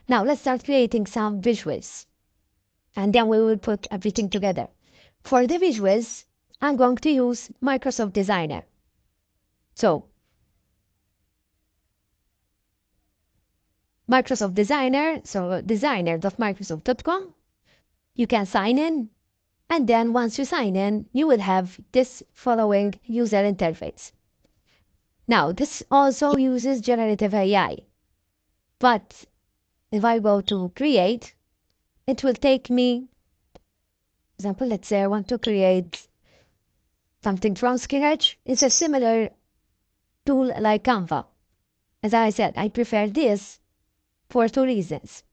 Now let's start creating some visuals. And then we will put everything together. For the visuals, I'm going to use Microsoft Designer. So, Microsoft Designer, so designer.microsoft.com. You can sign in, and then once you sign in, you will have this following user interface. Now, this also uses generative AI, but if I go to create, it will take me, for example, let's say I want to create something from scratch. It's a similar tool like Canva. As I said, I prefer this for two reasons.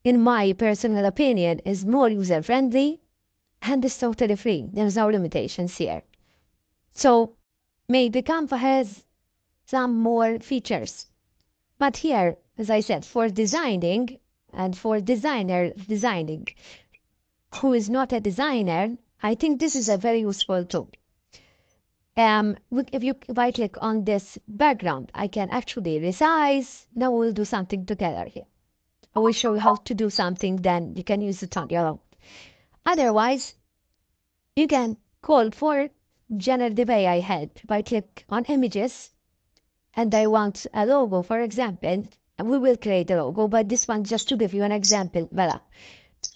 In my personal opinion, is more user-friendly and is totally free. There's no limitations here. So maybe Canva has some more features. But here, as I said, for designing and for designing, who is not a designer, I think this is a very useful tool. If I click on this background, I can actually resize. Now we'll do something together here. I will show you how to do something, then you can use it on your own. Otherwise, you can call for generative AI help by click on images, and I want a logo, for example, and we will create a logo, but this one just to give you an example. Voila.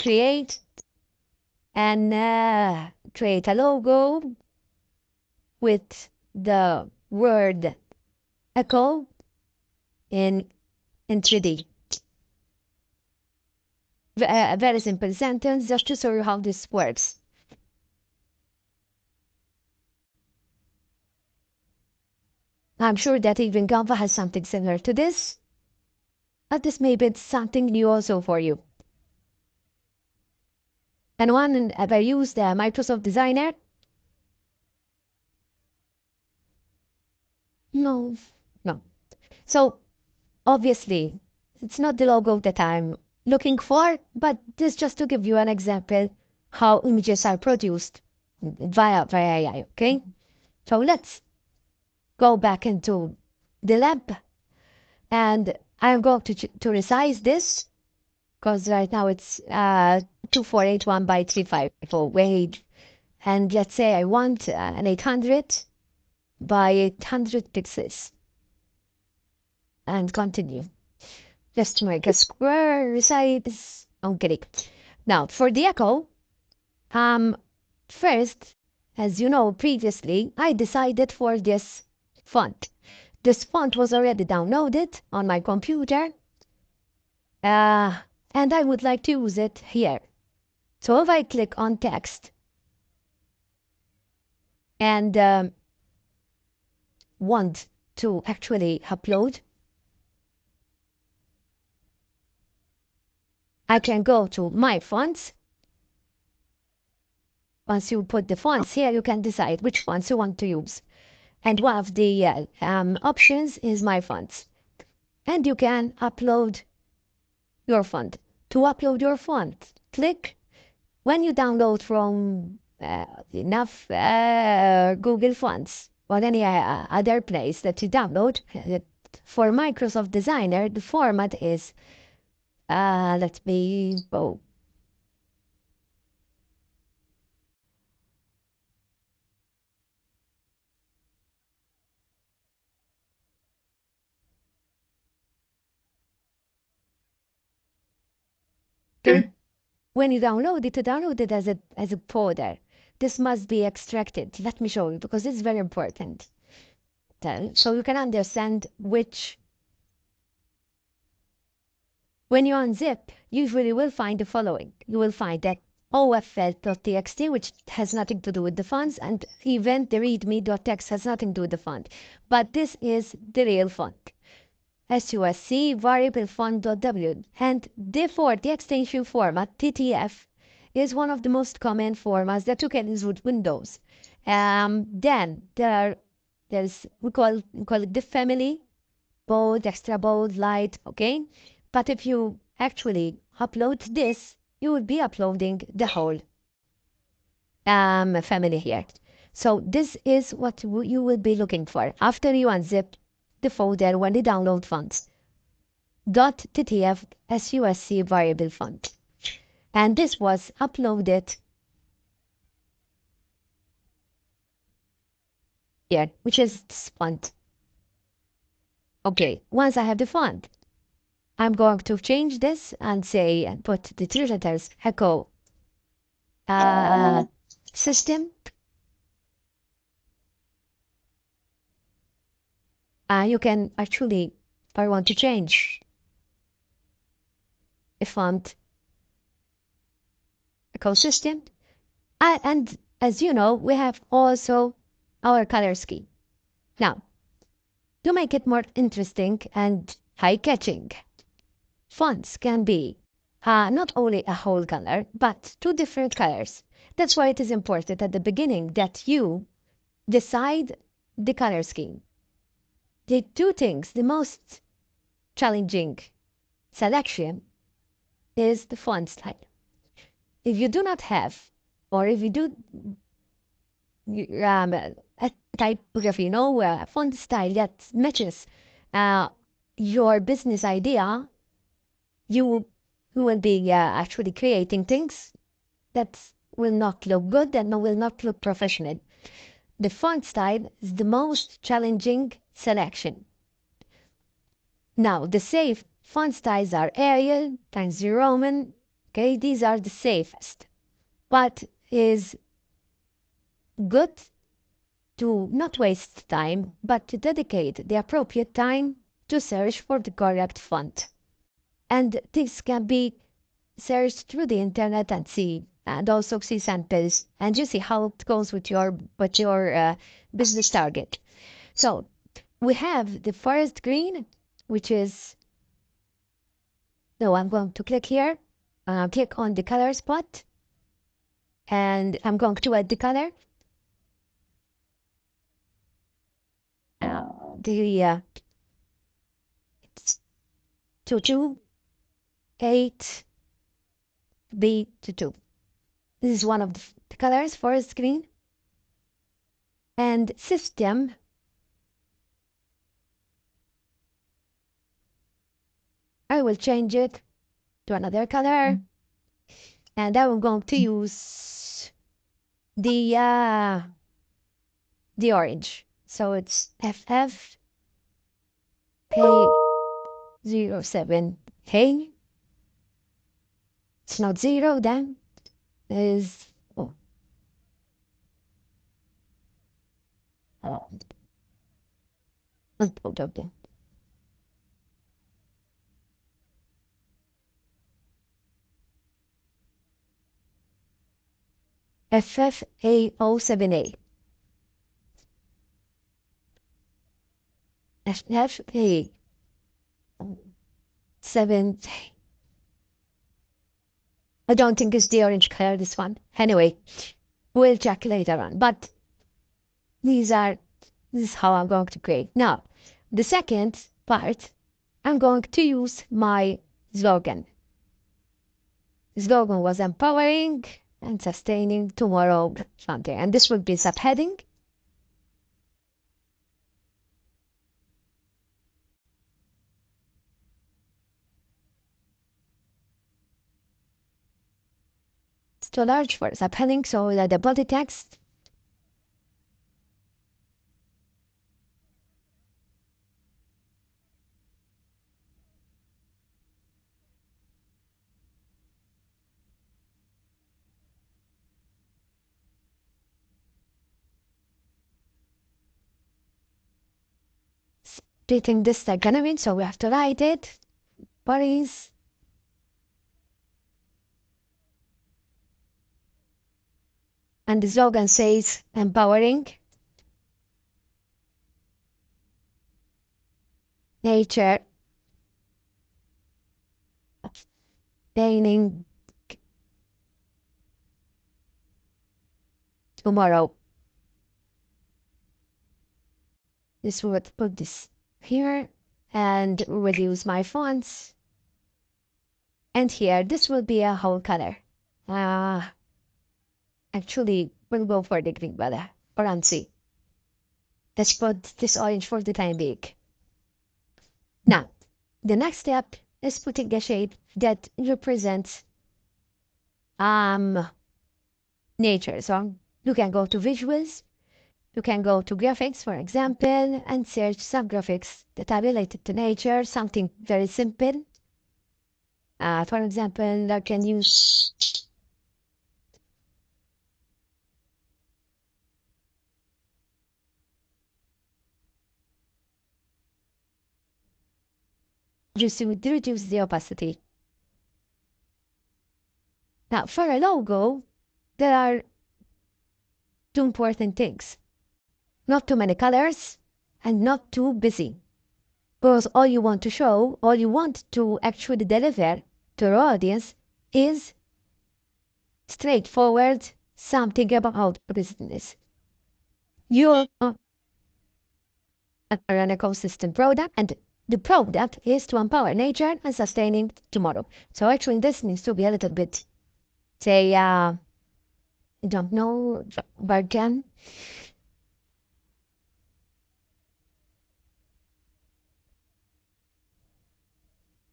Create and create a logo with the word echo in 3D. A very simple sentence just to show you how this works. I'm sure that even Canva has something similar to this, but this may be something new also for you. And one, if I use the Microsoft Designer, no. So obviously, it's not the logo that I'm looking for, but this just to give you an example how images are produced via AI, okay? So let's go back into the lab, and I'm going to resize this because right now it's 2481 by 354. And let's say I want an 800 by 800 pixels. And continue. Just to make a square resize. Okay. Now for the echo, first, as you know previously, I decided for this font. This font was already downloaded on my computer, and I would like to use it here. So if I click on text and want to actually upload, I can go to my fonts. Once you put the fonts here, you can decide which fonts you want to use. And one of the options is my fonts. And you can upload your font. To upload your font, click. When you download from enough Google Fonts or any other place that you download, for Microsoft Designer, the format is, let me go. When you download it as a folder. This must be extracted. Let me show you because it's very important. So you can understand which. When you unzip, usually you will find the following. You will find that OFL.txt, which has nothing to do with the fonts, and even the readme.txt has nothing to do with the font. But this is the real font. SUSC variable font.w, and therefore the extension format TTF is one of the most common formats that you can use with Windows. Then there's we call it the family, bold, extra bold, light, okay? But if you actually upload this, you will be uploading the whole family here. So this is what you will be looking for after you unzip the folder when you download fonts. .ttf susc variable font. And this was uploaded here, which is this font. Okay, once I have the font, I'm going to change this and say, and put the three letters echo system. You can actually, if I want to change a font ecosystem, and as you know, we have also our color scheme. Now, to make it more interesting and eye-catching, fonts can be not only a whole color, but two different colors. That's why it is important at the beginning that you decide the color scheme. The two things, the most challenging selection is the font style. If you do not have, or if you do a typography, a font style that matches your business idea, you will be actually creating things that will not look good and will not look professional. The font style is the most challenging selection. Now, the safe font styles are Arial, Times New Roman. Okay, these are the safest. But is good to not waste time, but to dedicate the appropriate time to search for the correct font. And this can be searched through the internet and also see samples, and you see how it goes with your business target. So we have the forest green, which is, no, I'm going to click here, click on the color spot, and I'm going to add the color. It's 228 B22. This is one of the colors for the screen. And system, I will change it to another color. And I'm going to use the orange. So it's FF K07. Hey, it's not 0 then. Is oh. Let's put up there. FFA07A. FFA7. I don't think it's the orange color, this one. Anyway, we'll check later on. But this is how I'm going to create. Now, the second part, I'm going to use my slogan. The slogan was empowering and sustaining tomorrow something. And this will be subheading. It's too large for subheading, so that the body text splitting this diagonal, so we have to write it. Bodies. And the slogan says empowering nature, sustaining tomorrow. This would put this here and will use my fonts. And here, this will be a whole color. Actually, we'll go for the green better. Or see. Let's put this orange for the time being. Now, The next step is putting a shape that represents nature. So you can go to visuals, you can go to graphics, for example, and search some graphics that are related to nature, something very simple. For example, I can use just to reduce the opacity. Now, for a logo, there are two important things. Not too many colors and not too busy. Because all you want to show, all you want to actually deliver to your audience is straightforward something about business. You're an ecosystem product, and the product is to empower nature and sustaining tomorrow. So actually, this needs to be a little bit, say, I don't know, bargain.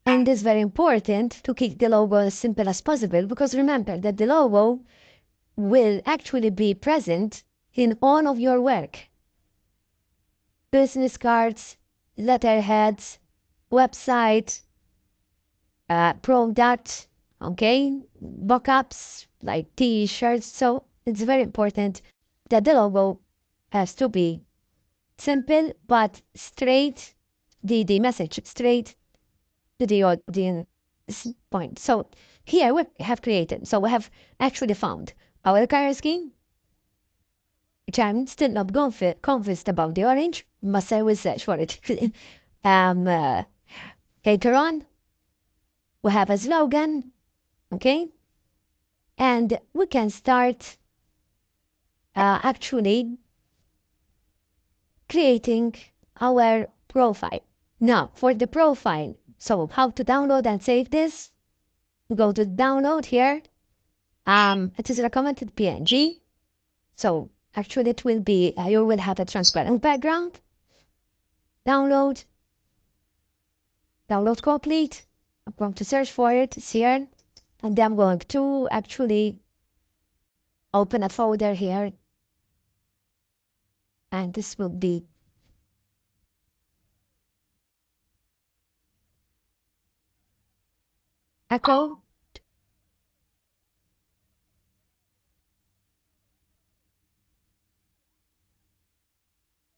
And it's very important to keep the logo as simple as possible because remember that the logo will actually be present in all of your work. Business cards, letterheads, website, product, okay, mock-ups like t-shirts. So it's very important that the logo has to be simple but straight, the message straight to the audience point. So here we have created, so we have actually found our color scheme, which I'm still not convinced about the orange, must I will search for it. Later on, we have a slogan, okay? And we can start actually creating our profile. Now, for the profile, so how to download and save this? Go to download here. It is recommended PNG. So actually it will be, you will have a transparent background. Download. Download complete. I'm going to search for it. It's here. And then I'm going to actually open a folder here. And this will be Echo.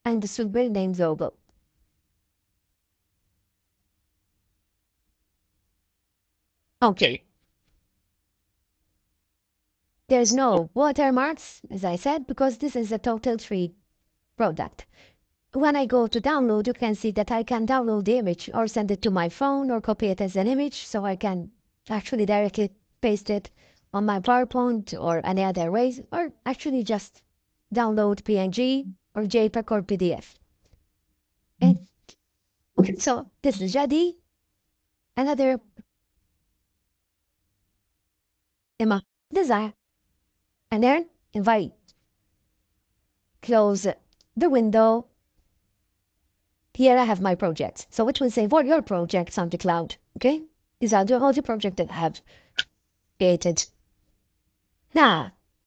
And this will be named Zobo. Okay. There's no watermarks, as I said, because this is a total free product. When I go to download, you can see that I can download the image or send it to my phone or copy it as an image, so I can actually directly paste it on my PowerPoint or any other ways, or actually just download PNG or JPEG or PDF. And so this is ready. Another image design. And then invite, close the window. Here I have my projects. So it will say for your projects on the cloud. Okay? These are all the projects that I have created. Now,